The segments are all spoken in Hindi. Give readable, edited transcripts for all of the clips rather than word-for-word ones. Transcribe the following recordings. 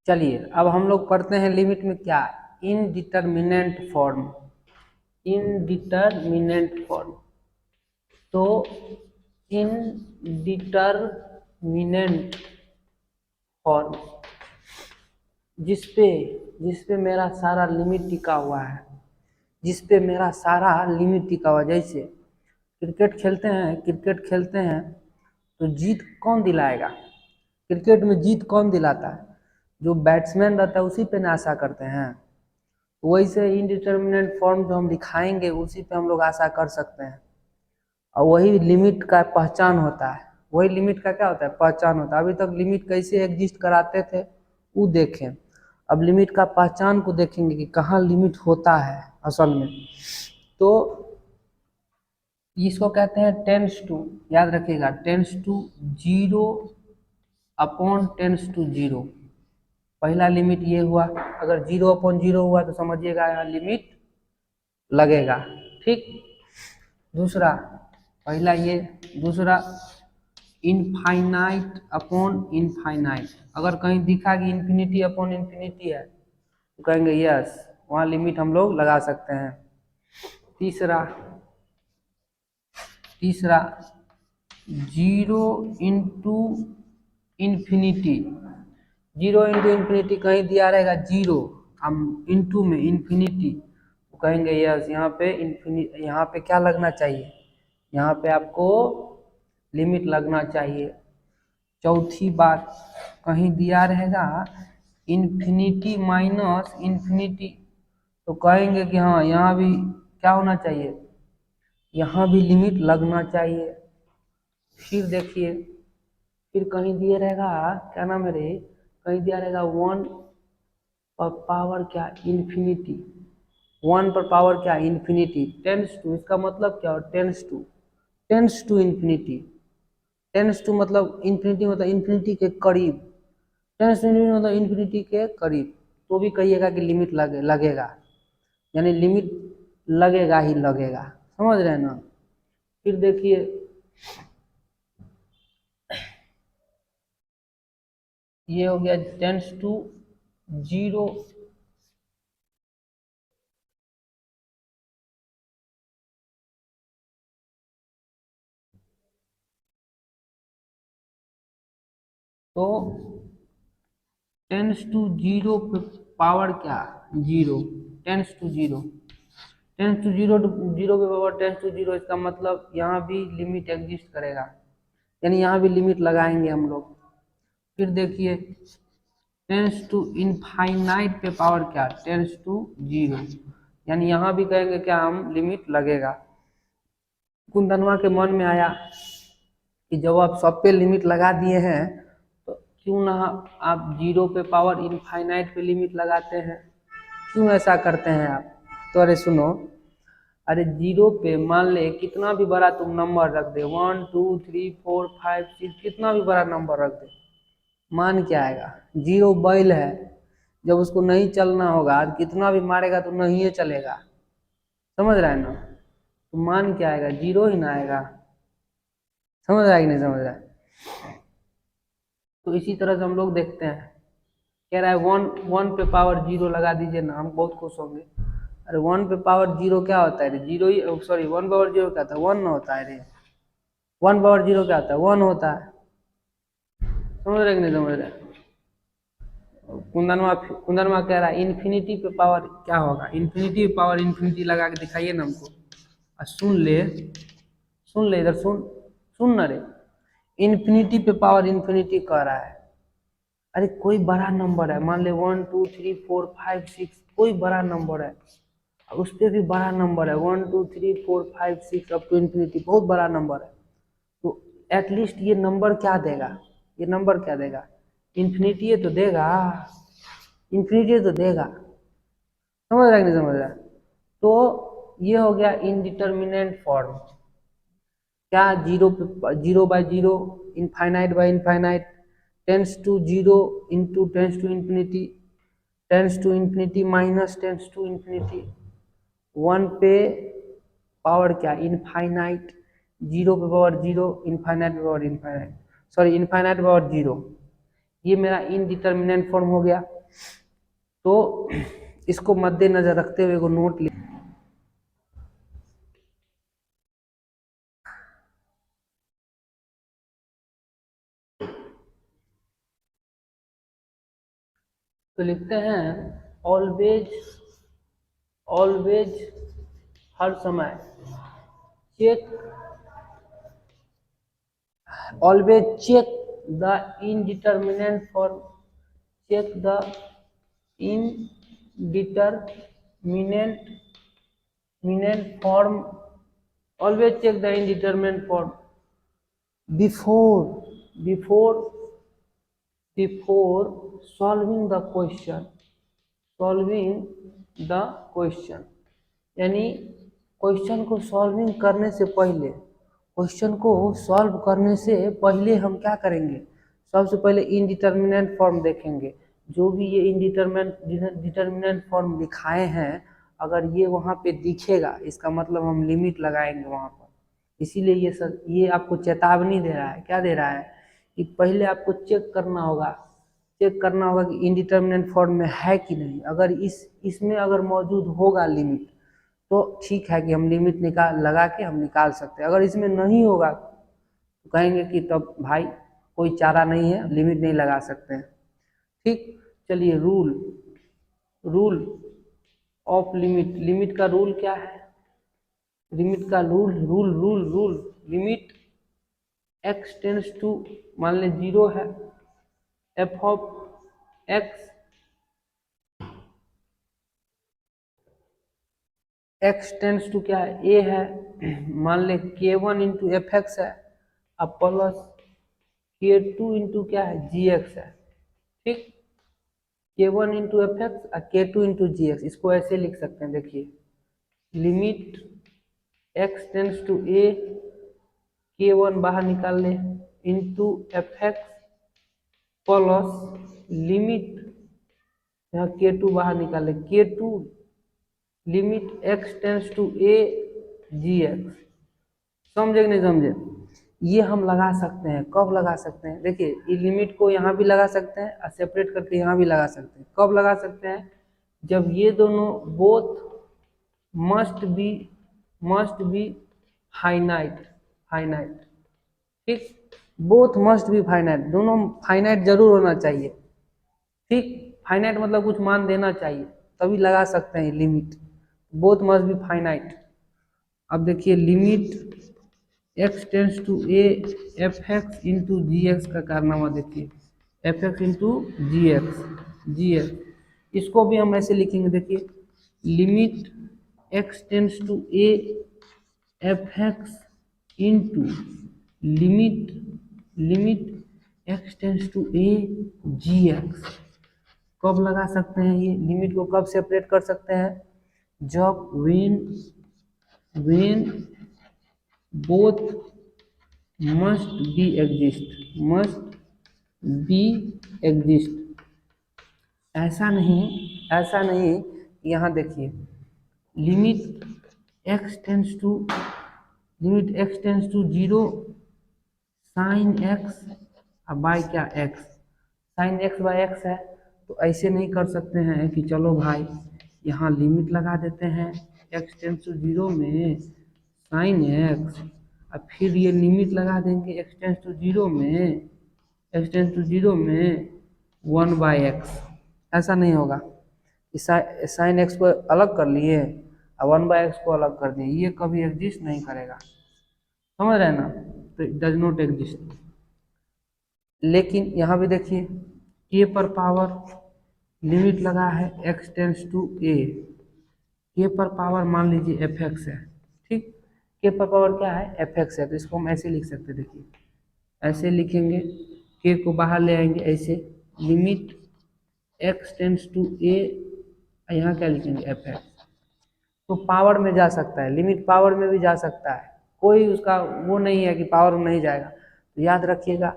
चलिए अब हम लोग पढ़ते हैं लिमिट में क्या, इनडिटरमिनेंट फॉर्म। इनडिटरमिनेंट फॉर्म, तो इनडिटरमिनेंट फॉर्म जिसपे मेरा सारा लिमिट टिका हुआ है, जिसपे मेरा सारा लिमिट टिका हुआ है। जैसे क्रिकेट खेलते हैं तो जीत कौन दिलाएगा? क्रिकेट में जीत कौन दिलाता है? जो बैट्समैन रहता है उसी पे ना आशा करते हैं। वैसे इनडिटरमिनेंट फॉर्म जो हम दिखाएंगे उसी पे हम लोग आशा कर सकते हैं, और वही लिमिट का पहचान होता है। वही लिमिट का क्या होता है? पहचान होता है। अभी तक लिमिट कैसे एग्जिस्ट कराते थे वो देखें, अब लिमिट का पहचान को देखेंगे कि कहाँ लिमिट होता है असल में। तो इसको कहते हैं टेंस टू, याद रखिएगा, tends to zero upon tends to zero. पहला लिमिट ये हुआ, अगर 0/0 हुआ तो समझिएगा यहाँ लिमिट लगेगा, ठीक। दूसरा, पहला ये, दूसरा इनफाइनाइट अपॉन इनफाइनाइट। अगर कहीं दिखा कि इन्फिनिटी अपॉन इन्फिनिटी है तो कहेंगे यस, वहाँ लिमिट हम लोग लगा सकते हैं। तीसरा 0 इंटू इन्फिनिटी। 0 इंटू इन्फिनिटी कहीं दिया रहेगा 0, हम इंटू में इन्फिनिटी, तो कहेंगे यस, यहाँ पे क्या लगना चाहिए? यहाँ पे आपको लिमिट लगना चाहिए। चौथी बात, कहीं दिया रहेगा इन्फिनिटी माइनस इन्फिनिटी, तो कहेंगे कि हाँ यहाँ भी क्या होना चाहिए? यहाँ भी लिमिट लगना चाहिए। फिर देखिए, फिर कहीं दिए रहेगा, क्या नाम है रे, कहीं दिया रहेगा 1 पर पावर क्या? इन्फिनिटी। 1 पर पावर क्या? इन्फिनिटी। टेंस टू, इसका मतलब क्या हो? Tends to infinity. Tends to मतलब इन्फिनिटी, मतलब इन्फिनिटी के करीब। टेंस टू इन्फिनिटी मतलब इन्फिनिटी के करीब, तो भी कहिएगा कि लिमिट लगेगा, यानी लिमिट लगेगा ही लगेगा। समझ रहे हैं ना? फिर देखिए, ये हो गया टेंस टू जीरो तो टेंस टू जीरो पे पावर क्या? Zero. Tends to zero, tends to zero, zero पे पावर टेंस टू जीरो, इसका मतलब यहाँ भी लिमिट एग्जिस्ट करेगा, यानी यहाँ भी लिमिट लगाएंगे हम लोग। फिर देखिए, टेंस टू इनफाइनाइट पे पावर क्या? टेंस टू जीरो, यानी यहाँ भी कहेंगे क्या हम? लिमिट लगेगा। कुंदनवा के मन में आया कि जब आप सब पे लिमिट लगा दिए हैं तो क्यों ना आप 0 पे पावर इनफाइनाइट पे लिमिट लगाते हैं? क्यों ऐसा करते हैं आप? तो अरे सुनो, अरे 0 पे मान ले कितना भी बड़ा तुम नंबर रख दे, 1 2 3 4 5 6, कितना भी बड़ा नंबर रख दे, मान क्या आएगा? 0 बैल है, जब उसको नहीं चलना होगा कितना भी मारेगा तो नहीं चलेगा। समझ रहा है ना? तो मान क्या आएगा? 0 ही ना आएगा। समझ रहा है कि नहीं समझ रहा है? तो इसी तरह से हम लोग देखते हैं, कह रहा है 1 पे पावर 0 लगा दीजिए ना, हम बहुत खुश होंगे। अरे 1 पे पावर 0 क्या होता है रे? 0 ही, सॉरी 1 पावर 0 क्या होता है? 1 ना होता है रे। 1 पावर 0 क्या होता है? 1 होता है। समझ रहे कि नहीं समझ रहे? कुंदनवा कह रहा है इन्फिनिटी पे पावर क्या होगा? इन्फिनिटी पे पावर इन्फिनिटी लगा के दिखाइए ना हमको। और सुन ले इधर, सुन ना रे, इन्फिनिटी पे पावर इन्फिनिटी कह रहा है। अरे कोई बड़ा नंबर है, मान ले 1 2 3 4 5 6, कोई बड़ा नंबर है, उस पर भी बड़ा नंबर है 1 2 3 4 5 6 अप टू इन्फिनिटी, बहुत बड़ा नंबर है। तो एटलीस्ट ये नंबर क्या देगा? ये नंबर क्या देगा? इन्फिनिटी तो देगा, इन्फिनिटी तो देगा। समझ रहा है कि नहीं समझ रहा? तो ये हो गया इनडिटर्मिनेंट फॉर्म। क्या? 0 by 0, infinite tends to zero into tends to infinity, tends to infinity minus tends to infinity, 1 पे पावर क्या? इनफाइनाइट, 0 पे पावर 0, इनफाइनाइट पे पावर इनफाइनाइट, सॉरी इनफाइनाइट पे पावर 0, ये मेरा इनडिटर्मिनेंट फॉर्म हो गया। तो इसको मद्देनजर रखते हुए को नोट लिख, तो लिखते हैं ऑलवेज, ऑलवेज हर समय check, always check the indeterminate form, check the indeterminate form, always check the indeterminate form before solving the question, यानी क्वेश्चन को सॉल्विंग करने से पहले, क्वेश्चन को सॉल्व करने से पहले हम क्या करेंगे, सबसे पहले इनडिटर्मिनेंट फॉर्म देखेंगे। जो भी ये डिटर्मिनेंट फॉर्म लिखाए हैं, अगर ये वहाँ पे दिखेगा इसका मतलब हम लिमिट लगाएंगे वहाँ पर। इसीलिए ये आपको चेतावनी दे रहा है। क्या दे रहा है कि पहले आपको चेक करना होगा कि इनडिटर्मिनेंट फॉर्म में है कि नहीं। अगर इसमें अगर मौजूद होगा लिमिट तो ठीक है कि हम लिमिट लगा के हम निकाल सकते हैं। अगर इसमें नहीं होगा तो कहेंगे कि तब भाई कोई चारा नहीं है, लिमिट नहीं लगा सकते हैं। ठीक, चलिए रूल ऑफ लिमिट का रूल क्या है, लिमिट का rule limit x tends to, मान लें 0 है, f of x tends to क्या है, a है, मान लें k1 इंटू एफ एक्स है, अब प्लस k2 इंटू क्या है, gx है। ठीक, k1 इंटू एफ एक्स और k2 इंटू gx, इसको ऐसे लिख सकते हैं। देखिए limit x tends to a, k1 बाहर निकाल ले into f x plus limit, यहाँ k2 बाहर निकाल ले, k2 limit x tends to a gx। समझे कि नहीं समझे? ये हम लगा सकते हैं। कब लगा सकते हैं? देखिए ये लिमिट को यहाँ भी लगा सकते हैं और सेपरेट करके यहाँ भी लगा सकते हैं। कब लगा सकते हैं? जब ये दोनों बोथ मस्ट बी फाइनाइट। ठीक, बोथ मस्ट बी फाइनाइट, दोनों फाइनाइट जरूर होना चाहिए। ठीक, फाइनाइट मतलब कुछ मान देना चाहिए, तभी लगा सकते हैं limit. Both must be finite. अब देखिए limit x tends to a f x into g x का कारनामा देखिए, f x into g x, इसको भी हम ऐसे लिखेंगे। देखिए limit x tends to a f x into limit x tends to a g x. कब लगा सकते हैं? ये लिमिट को कब सेपरेट कर सकते हैं? जब when both must be exist। ऐसा नहीं, यहाँ देखिए limit x tends to 0 sine x by क्या x, sine x by x है। तो ऐसे नहीं कर सकते हैं कि चलो भाई यहाँ लिमिट लगा देते हैं x टेंड्स टू 0 में साइन x, और फिर ये लिमिट लगा देंगे x टेंड्स टू 0 में 1 बाय एक्स। ऐसा नहीं होगा। साइन एक्स को अलग कर लिए और 1 बाय एक्स को अलग कर दिए, ये कभी एग्जिस्ट नहीं करेगा। समझ रहे हैं ना? तो इट डज नॉट एग्जिस्ट। लेकिन यहाँ भी देखिए k पर पावर लिमिट लगा है x tends to a, k पर पावर मान लीजिए एफ एक्स है। ठीक, k पर पावर क्या है, एफ एक्स है। तो इसको हम ऐसे लिख सकते हैं। देखिए ऐसे लिखेंगे, k को बाहर ले आएंगे ऐसे, limit x tends to a, यहाँ क्या लिखेंगे, एफ एक्स। तो पावर में जा सकता है, लिमिट पावर में भी जा सकता है, कोई उसका वो नहीं है कि पावर में नहीं जाएगा। तो याद रखिएगा,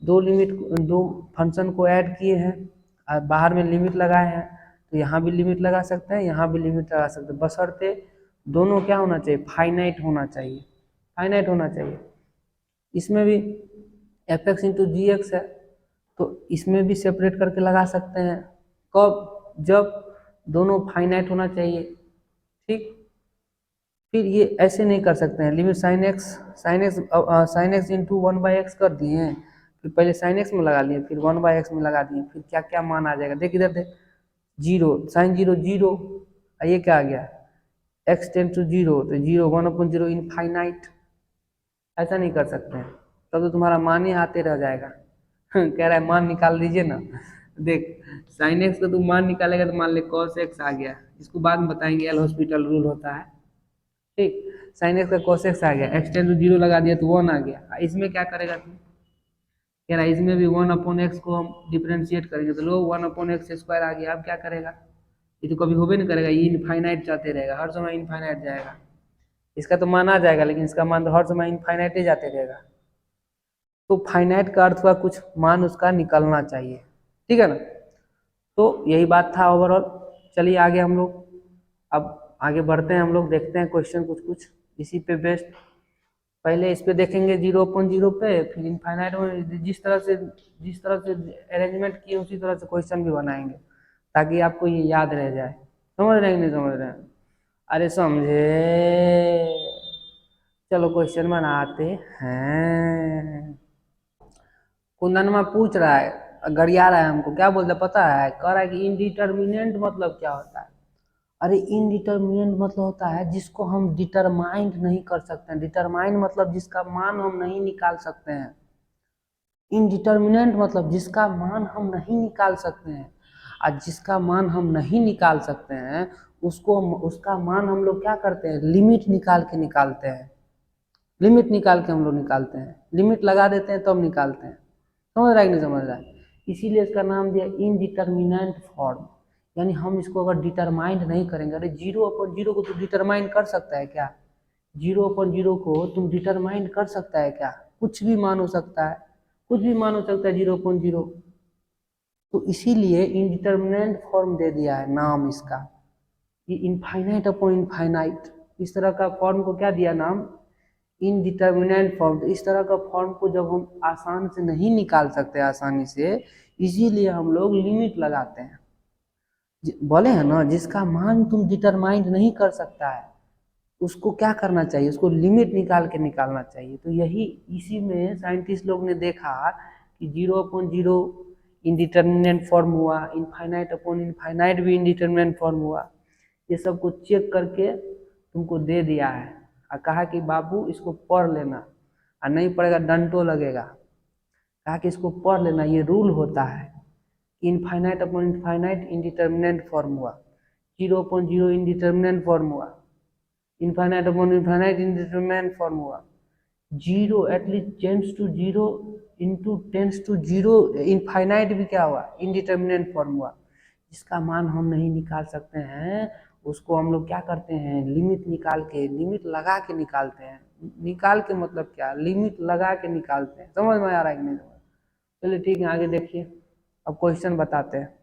दो फंक्शन को ऐड किए हैं और बाहर में लिमिट लगाए हैं, तो यहाँ भी लिमिट लगा सकते हैं, यहाँ भी लिमिट लगा सकते हैं, बशर्ते दोनों क्या होना चाहिए, फाइनाइट होना चाहिए। इसमें भी F x into g x है, तो इसमें भी सेपरेट करके लगा सकते हैं। कब? जब दोनों फाइनाइट होना चाहिए। ठीक, फिर ये ऐसे नहीं कर सकते हैं, limit sine x into 1/x कर दिए हैं, फिर पहले साइन एक्स में लगा लिए, फिर 1/x में लगा दिए, फिर क्या क्या मान आ जाएगा देख इधर देख, जीरो, साइन जीरो जीरो, ये क्या आ गया, एक्स टेंड टू जीरो, तो जीरो 1/0 इनफाइनाइट। ऐसा नहीं कर सकते हैं, तब तो तुम्हारा मान ही आते रह जाएगा। कह रहा है मान निकाल दीजिए ना। देख, साइन एक्स का तू मान निकालेगा तो मान ले कॉस एक्स आ गया, इसको बाद में बताएंगे, एल हॉस्पिटल रूल होता है। ठीक, साइन एक्स का कॉस एक्स आ गया, एक्स टेंड टू जीरो लगा दिया तो 1 आ गया। इसमें क्या करेगा तू? कह रहा है इसमें भी 1/x को हम डिफ्रेंशिएट करेंगे, तो लो 1/x² आ गया। अब क्या करेगा? ये तो कभी होबे नहीं करेगा, ये इनफाइनाइट जाते रहेगा, हर समय इनफाइनाइट जाएगा। इसका तो मान आ जाएगा, लेकिन इसका मान तो हर समय इनफाइनाइट ही जाते रहेगा। तो फाइनाइट का अर्थ हुआ कुछ मान उसका निकलना चाहिए, ठीक है ना। तो यही बात था ओवरऑल। चलिए आगे हम लोग अब आगे बढ़ते हैं, हम लोग देखते हैं क्वेश्चन कुछ कुछ इसी पे बेस्ड। पहले इस पे देखेंगे 0/0 पे, फिर इनफाइनाइट में जिस तरह से अरेंजमेंट किए उसी तरह से क्वेश्चन भी बनाएंगे, ताकि आपको ये याद रह जाए। समझ रहे हैं कि नहीं समझ रहे हैं? अरे समझे। चलो क्वेश्चन बनाते हैं। कुंदनमा पूछ रहा है, गरिया रहा है हमको, क्या बोलता है पता है? कह रहा है कि इनडिटर्मिनेंट मतलब क्या होता है? अरे इनडिटर्मिनेंट मतलब होता है जिसको हम डिटरमाइंड नहीं कर सकते हैं। डिटरमाइंड मतलब जिसका मान हम नहीं निकाल सकते हैं। इनडिटर्मिनेंट मतलब जिसका मान हम नहीं निकाल सकते हैं। और जिसका मान हम नहीं निकाल सकते हैं उसका मान हम लोग क्या करते हैं? लिमिट निकाल के निकालते हैं। लिमिट निकाल के हम लोग निकालते हैं, लिमिट लगा देते हैं तो हम निकालते हैं। समझ रहा है कि नहीं समझ रहा है? इसीलिए इसका नाम दिया इनडिटर्मिनेंट फॉर्म। यानी हम इसको अगर डिटरमाइंड नहीं करेंगे, अरे 0/0 को तुम डिटरमाइन कर सकता है क्या? 0/0 को तुम डिटरमाइन कर सकता है क्या? कुछ भी मान हो सकता है, कुछ भी मान हो सकता है 0/0। तो इसीलिए इनडिटर्मिनेंट फॉर्म दे दिया है नाम इसका, ये इनफाइनाइट अपॉन इनफाइनाइट। इस तरह का फॉर्म को क्या दिया नाम? Indeterminate form. तो इस तरह का फॉर्म को जब हम आसान से नहीं निकाल सकते आसानी से, इसीलिए हम लोग लिमिट लगाते हैं। बोले हैं ना, जिसका मान तुम डिटरमाइंड नहीं कर सकता है उसको क्या करना चाहिए? उसको लिमिट निकाल के निकालना चाहिए। तो यही इसी में साइंटिस्ट लोग ने देखा कि 0/0 इनडिटर्मिनेंट फॉर्म हुआ, इनफाइनाइट अपॉन इनफाइनाइट भी इनडिटर्मिनेंट फॉर्म हुआ। ये सब कुछ चेक करके तुमको दे दिया है और कहा कि बाबू इसको पढ़ लेना, और नहीं पढ़ेगा डंटो लगेगा। कहा कि इसको पढ़ लेना, ये रूल होता है। Infinite upon infinite indeterminate form हुआ, 0/0 इनडिटर्मिनेंट फॉर्म हुआ, infinite upon infinite indeterminate form हुआ, 0 at least tends to 0 into tends to 0 infinite भी क्या हुआ? इनडिटर्मिनेंट फॉर्म हुआ। जिसका मान हम नहीं निकाल सकते हैं उसको हम लोग क्या करते हैं? लिमिट निकाल के, लिमिट लगा के निकालते हैं। निकाल के मतलब क्या? लिमिट लगा के निकालते हैं। समझ में आ रहा है कि नहीं? चलिए ठीक है, आगे देखिए, अब क्वेश्चन बताते हैं।